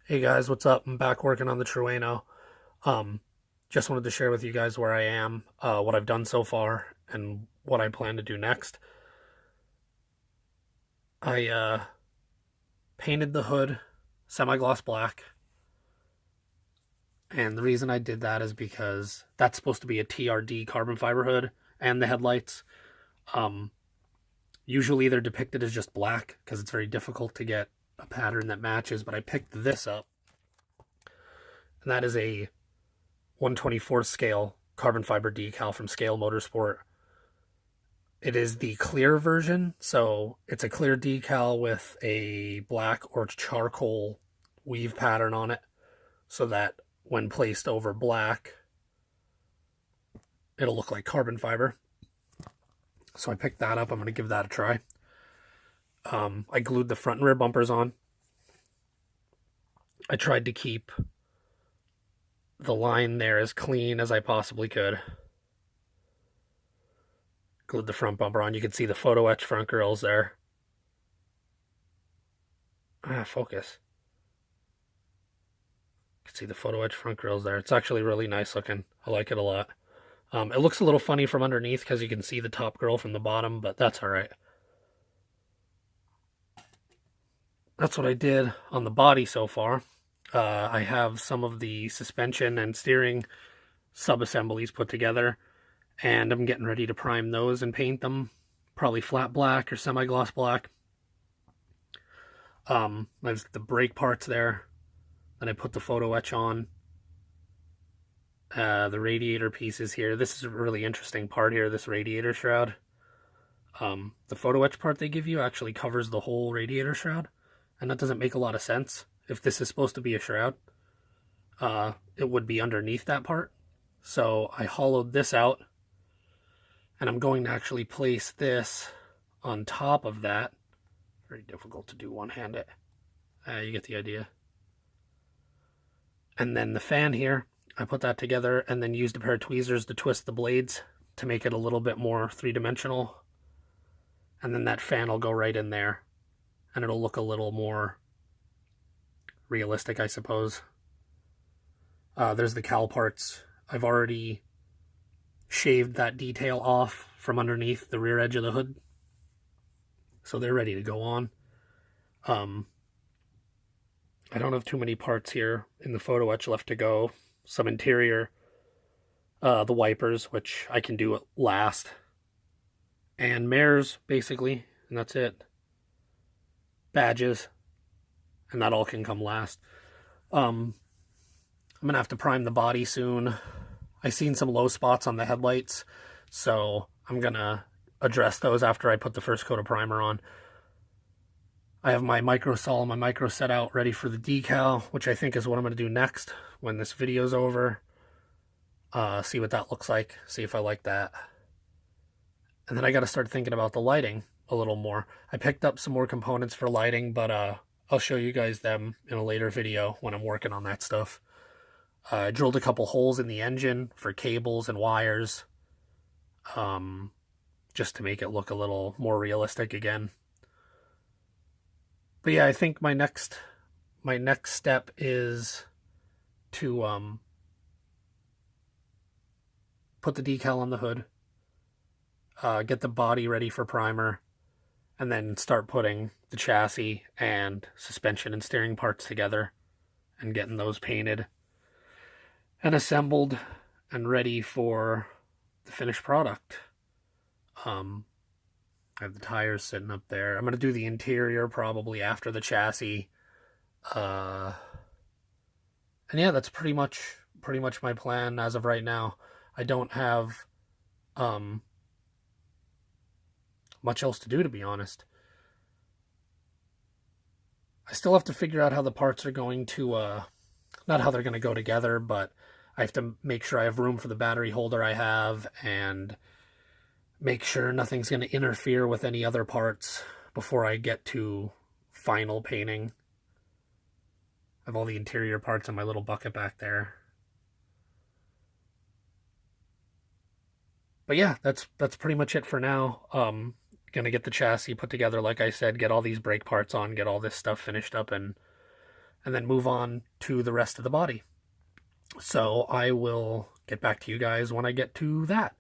Hey guys, what's up? I'm back working on the Trueno. Um, just wanted to share with you guys where I am, what I've done so far, and what I plan to do next. I painted the hood semi-gloss black, and the reason I did that is because that's supposed to be a TRD carbon fiber hood, and the headlights. Um, Usually they're depicted as just black because it's very difficult to get a pattern that matches, but I picked this up, and that is a 1/24th scale carbon fiber decal from Scale Motorsport. It is the clear version, so it's a clear decal with a black or charcoal weave pattern on it, so that when placed over black, it'll look like carbon fiber. So I picked that up. I'm going to give that a try. I glued the front and rear bumpers on. I tried to keep the line there as clean as I possibly could. Glued the front bumper on. You can see the Photoetch front grills there. Focus. You can see the Photoetch front grills there. It's actually really nice looking. I like it a lot. It looks a little funny from underneath because you can see the top grill from the bottom, but that's all right. That's what I did on the body so far. I have some of the suspension and steering sub-assemblies put together, and I'm getting ready to prime those and paint them, probably flat black or semi-gloss black. There's the brake parts there. Then I put the Photoetch on. The radiator pieces here. This is a really interesting part here, this radiator shroud. The Photoetch part they give you actually covers the whole radiator shroud, and that doesn't make a lot of sense. If this is supposed to be a shroud, it would be underneath that part. So I hollowed this out, and I'm going to actually place this on top of that. Very difficult to do one-handed. You get the idea. And then the fan here, I put that together and then used a pair of tweezers to twist the blades to make it a little bit more three-dimensional. And then that fan will go right in there, and it'll look a little more realistic, I suppose. There's the cowl parts. I've already shaved that detail off from underneath the rear edge of the hood, so they're ready to go on. I don't have too many parts here in the Photoetch left to go. Some interior, the wipers, which I can do last, and mirrors, basically, and that's it. Badges, and that all can come last. I'm gonna have to prime the body soon. I seen some low spots on the headlights, so I'm gonna address those after I put the first coat of primer on. I have my microsol and my micro set out ready for the decal, which I think is what I'm going to do next when this video's over. See what that looks like, see if I like that. And then I got to start thinking about the lighting a little more. I picked up some more components for lighting, but I'll show you guys them in a later video when I'm working on that stuff. I drilled a couple holes in the engine for cables and wires, just to make it look a little more realistic again. But yeah, I think my next step is to put the decal on the hood, get the body ready for primer, and then start putting the chassis and suspension and steering parts together and getting those painted and assembled and ready for the finished product. I have the tires sitting up there. I'm going to do the interior probably after the chassis. And yeah, that's pretty much my plan as of right now. I don't have much else to do, to be honest. I still have to figure out how the parts are going to, not how they're going to go together, but I have to make sure I have room for the battery holder I have, and make sure nothing's going to interfere with any other parts before I get to final painting. I have all the interior parts in my little bucket back there. But yeah, that's pretty much it for now. Gonna get the chassis put together, like I said, get all these brake parts on, get all this stuff finished up, and and then move on to the rest of the body. So I will get back to you guys when I get to that.